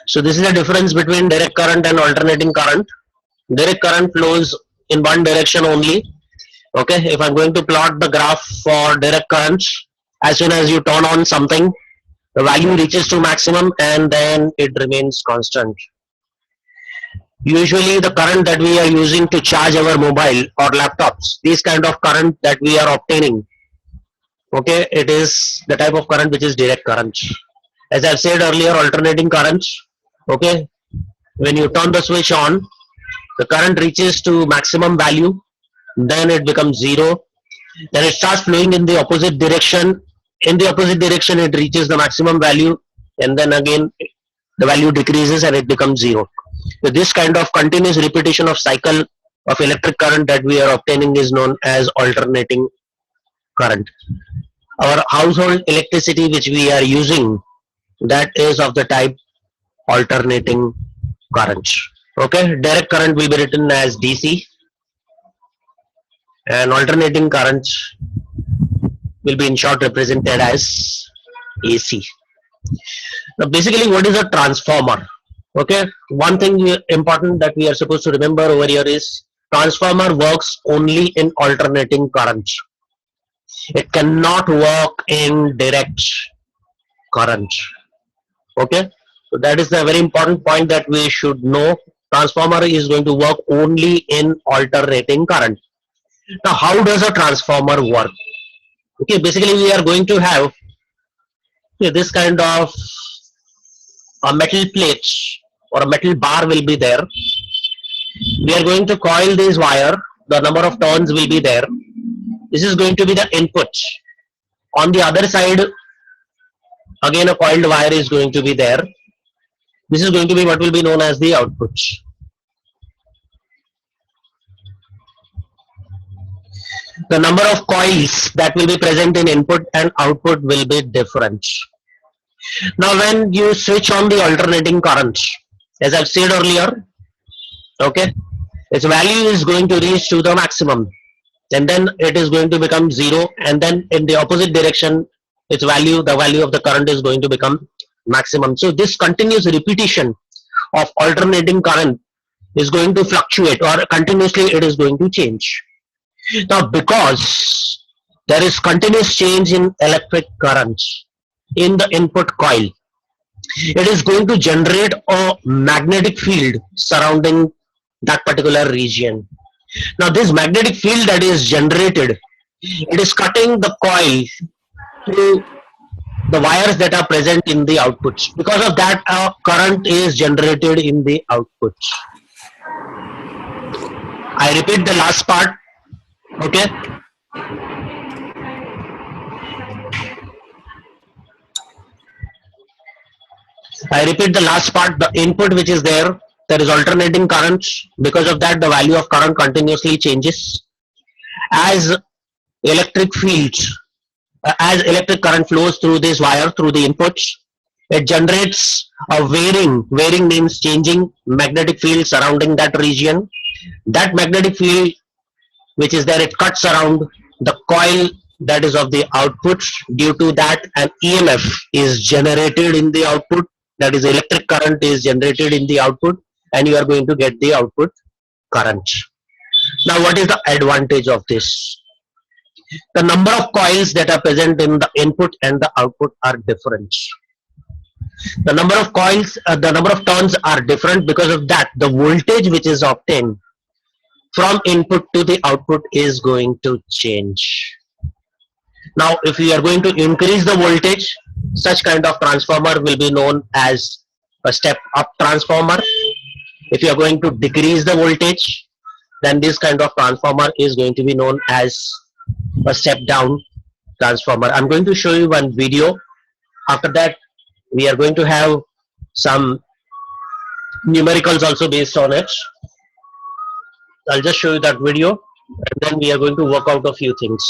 So this is the difference between direct current and alternating current. Direct current flows in one direction only. Okay, if I'm going to plot the graph for direct currents, as soon as you turn on something, the value reaches to maximum and then it remains constant. Usually the current that we are using to charge our mobile or laptops, this kind of current that we are obtaining, okay, it is the type of current which is direct current. As I've said earlier, alternating currents, okay, when you turn the switch on, the current reaches to maximum value, then it becomes zero, then it starts flowing in the opposite direction. In the opposite direction it reaches the maximum value, and then again the value decreases and it becomes zero. So this kind of continuous repetition of cycle of electric current that we are obtaining is known as alternating current. Our household electricity which we are using, that is of the type alternating current. Okay, direct current will be written as DC and alternating current will be in short represented as AC. Now basically what is a transformer? Okay, one thing important that we are supposed to remember over here is transformer works only in alternating current. It cannot work in direct current. Okay, so that is the very important point that we should know. Transformer is going to work only in alternating current. Now how does a transformer work? Okay, basically we are going to have this kind of a metal plate or a metal bar will be there. We are going to coil this wire, the number of turns will be there. This is going to be the input. On the other side, again a coiled wire is going to be there. This is going to be what will be known as the output. The number of coils that will be present in input and output will be different. Now when you switch on the alternating current, as I've said earlier, okay, its value is going to reach to the maximum and then it is going to become zero, and then in the opposite direction its value, the value of the current is going to become maximum. So this continuous repetition of alternating current is going to fluctuate, or continuously it is going to change. Now because there is continuous change in electric currents in the input coil, it is going to generate a magnetic field surrounding that particular region. Now this magnetic field that is generated, it is cutting the coil through the wires that are present in the outputs. Because of that, a current is generated in the outputs. I repeat the last part. Okay, I repeat the last part. The input which is there is alternating currents. Because of that, the value of current continuously changes as electric fields, as electric current flows through this wire, through the inputs. It generates a varying means changing magnetic field surrounding that region. That magnetic field which is there, it cuts around the coil that is of the output. Due to that, an EMF is generated in the output, that is electric current is generated in the output, and you are going to get the output current. Now what is the advantage of this? The number of coils that are present in the input and the output are different. The number of coils, the number of turns are different. Because of that, the voltage which is obtained from input to the output is going to change. Now if we are going to increase the voltage, such kind of transformer will be known as a step up transformer. If you are going to decrease the voltage, then this kind of transformer is going to be known as a step down transformer. I'm going to show you one video. After that, we are going to have some numericals also based on it. I'll just show you that video, and then we are going to work out a few things.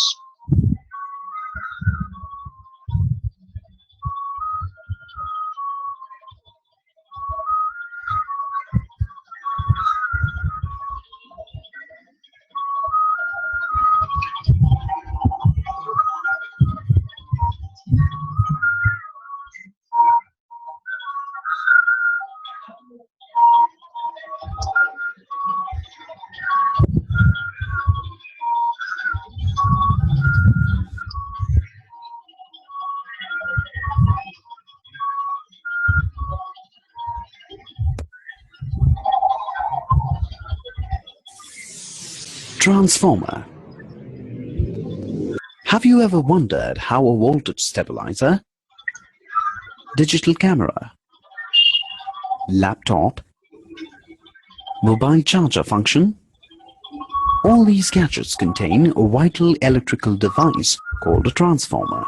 Transformer. Have you ever wondered how a voltage stabilizer, digital camera, laptop, mobile charger function? All these gadgets contain a vital electrical device called a transformer.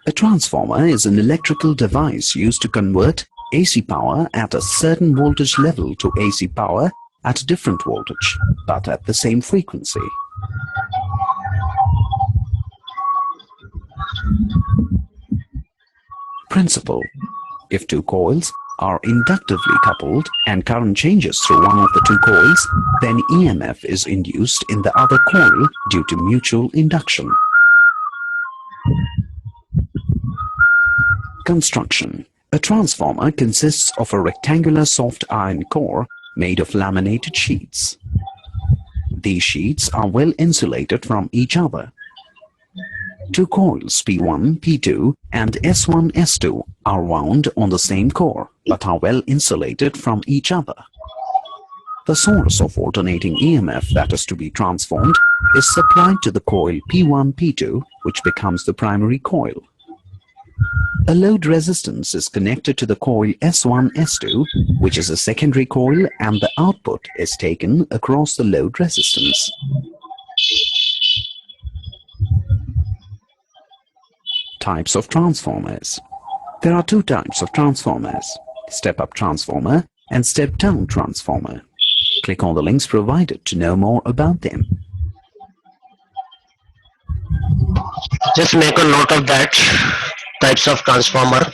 A transformer is an electrical device used to convert AC power at a certain voltage level to AC power at a different voltage, but at the same frequency. Principle: if two coils are inductively coupled and current changes through one of the two coils, then EMF is induced in the other coil due to mutual induction. Construction: a transformer consists of a rectangular soft iron core made of laminated sheets. These sheets are well insulated from each other. Two coils P1, P2 and S1, S2 are wound on the same core but are well insulated from each other. The source of alternating EMF that is to be transformed is supplied to the coil P1, P2, which becomes the primary coil. A load resistance is connected to the coil S1, S2, which is a secondary coil, and the output is taken across the load resistance. Types of transformers. There are two types of transformers: step-up transformer and step-down transformer. Click on the links provided to know more about them. Just make a note of that. Types of transformer.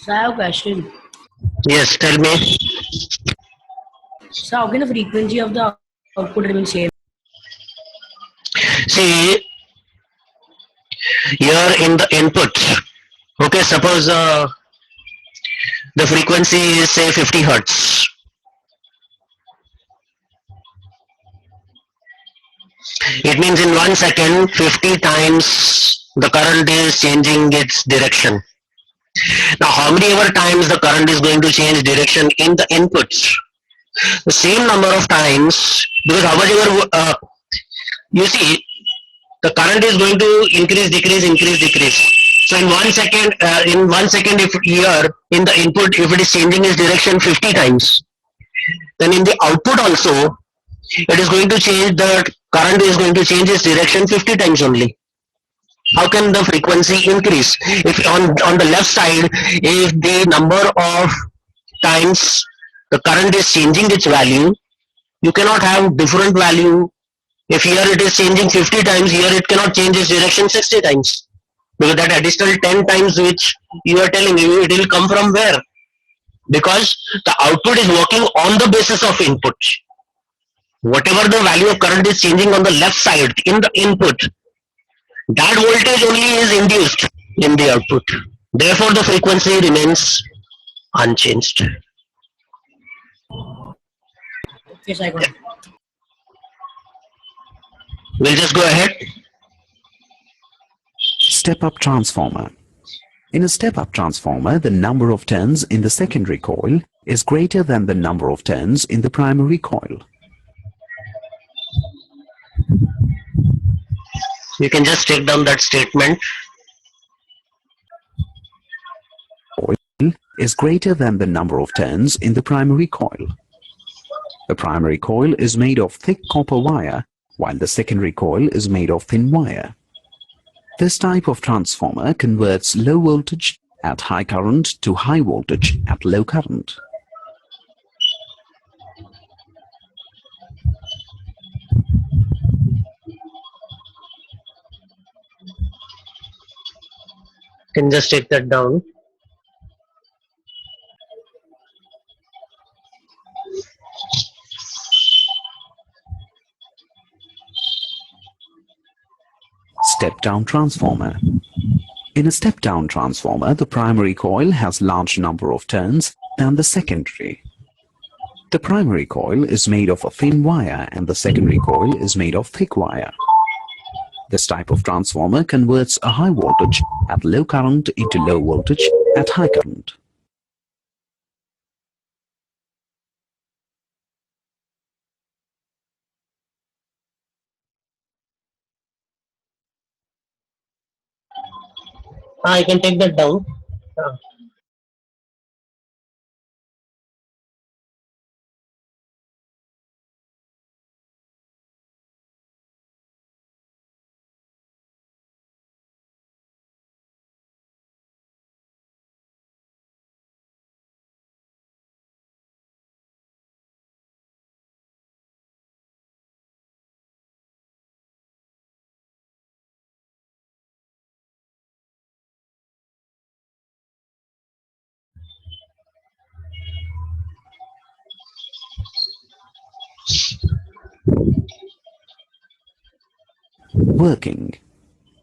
So I have a question. Yes, tell me. So how can the frequency of the output remain same? See, here in the input, okay, suppose the frequency is say 50 hertz. It means in 1 second, 50 times the current is changing its direction. Now, how many ever times the current is going to change direction in the inputs? The same number of times, because how much ever you see, the current is going to increase, decrease, increase, decrease. So in 1 second, if here in the input, if it is changing its direction 50 times, then in the output also, it is going to change, the current is going to change its direction 50 times only. How can the frequency increase? If on the left side, if the number of times the current is changing its value, you cannot have different value. If here it is changing 50 times, here it cannot change its direction 60 times. Because that additional 10 times which you are telling me, it will come from where? Because the output is working on the basis of input. Whatever the value of current is changing on the left side in the input, that voltage only is induced in the output. Therefore, the frequency remains unchanged. Yes, I got it. We'll just go ahead. Step-up transformer. In a step-up transformer, the number of turns in the secondary coil is greater than the number of turns in the primary coil. You can just take down that statement. Coil is greater than the number of turns in the primary coil. The primary coil is made of thick copper wire, while the secondary coil is made of thin wire. This type of transformer converts low voltage at high current to high voltage at low current. You can just take that down. step-down transformer. In a step-down transformer, the primary coil has large number of turns than the secondary. The primary coil is made of a thin wire and the secondary coil is made of thick wire. This type of transformer converts a high voltage at low current into low voltage at high current. I can take that down. Ah. Working.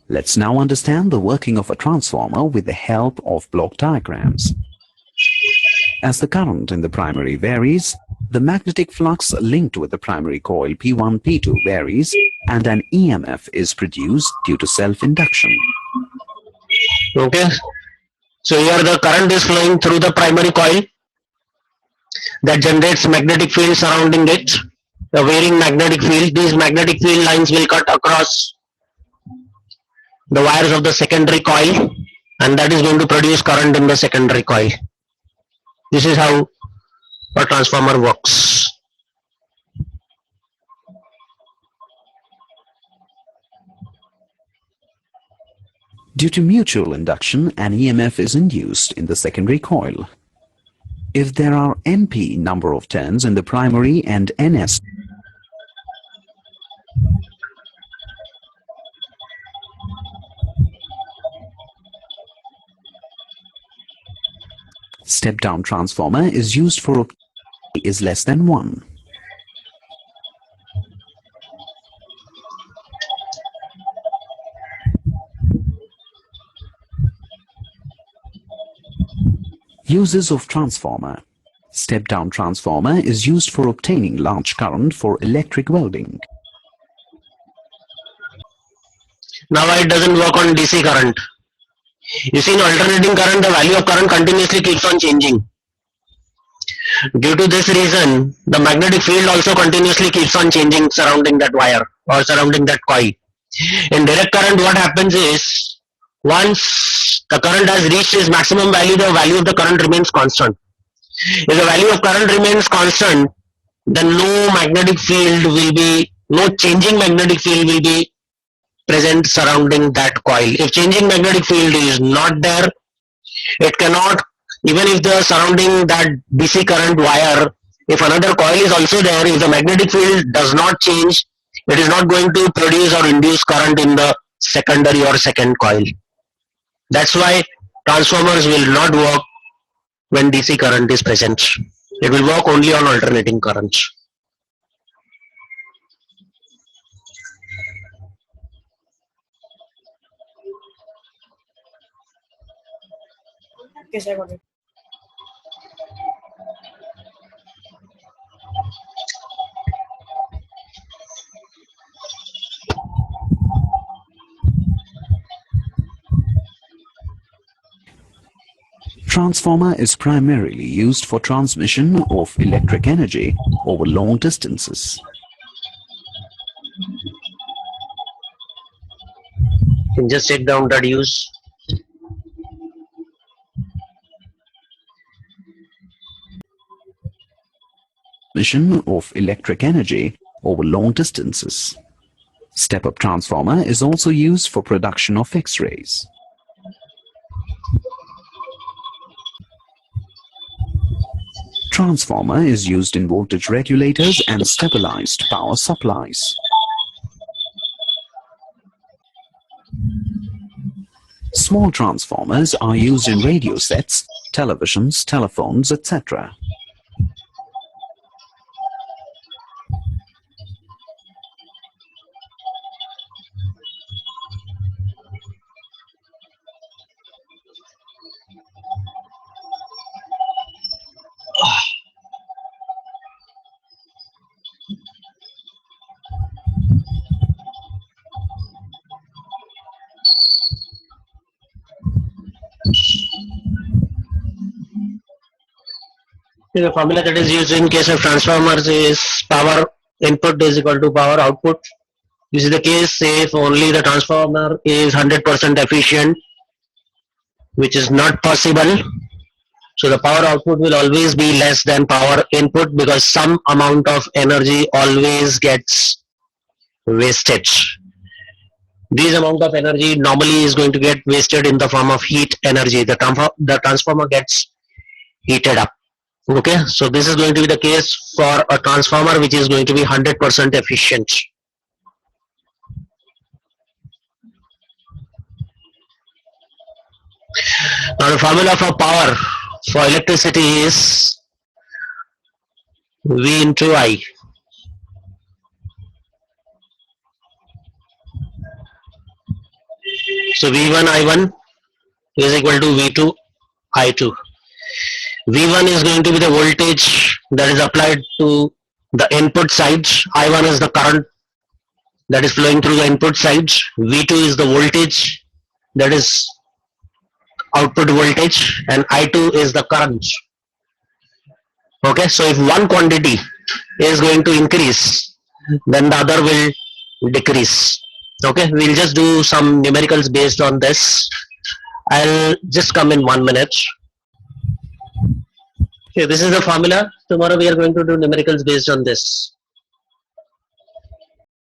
Let's now understand the working of a transformer with the help of block diagrams. As the current in the primary varies, the magnetic flux linked with the primary coil P1, P2 varies and an EMF is produced due to self-induction. Okay. So here the current is flowing through the primary coil that generates magnetic field surrounding it. The varying magnetic field. These magnetic field lines will cut across the wires of the secondary coil, and that is going to produce current in the secondary coil. This is how a transformer works. Due to mutual induction, an EMF is induced in the secondary coil. If there are NP number of turns in the primary and NS step-down transformer is used for is less than 1. Uses of transformer. Step-down transformer is used for obtaining large current for electric welding. Now why it doesn't work on DC current? You see, in alternating current, the value of current continuously keeps on changing. Due to this reason, the magnetic field also continuously keeps on changing surrounding that wire or surrounding that coil. In direct current, what happens is, once the current has reached its maximum value, the value of the current remains constant. If the value of current remains constant, then no changing magnetic field will be present surrounding that coil. If changing magnetic field is not there, it cannot, even if the surrounding that DC current wire, if another coil is also there, if the magnetic field does not change, it is not going to produce or induce current in the secondary or second coil. That's why transformers will not work when DC current is present. It will work only on alternating currents. Yes, I got it. Transformer is primarily used for transmission of electric energy over long distances. You can just check down that use. Transmission of electric energy over long distances. Step-up transformer is also used for production of X-rays. Transformer is used in voltage regulators and stabilized power supplies. Small transformers are used in radio sets, televisions, telephones, etc. The formula that is used in case of transformers is power input is equal to power output. This is the case if only the transformer is 100% efficient, which is not possible. So the power output will always be less than power input because some amount of energy always gets wasted. This amount of energy normally is going to get wasted in the form of heat energy. The transformer gets heated up. Okay, so this is going to be the case for a transformer which is going to be 100% efficient. Now the formula for power for electricity is V into I. So V1 I1 is equal to V2 I2. V1 is going to be the voltage that is applied to the input side. I1 is the current that is flowing through the input side. V2 is the voltage that is output voltage, and I2 is the current. Okay, so if one quantity is going to increase, then the other will decrease. Okay, we'll just do some numericals based on this. I'll just come in 1 minute. Okay, this is the formula. Tomorrow we are going to do numericals based on this.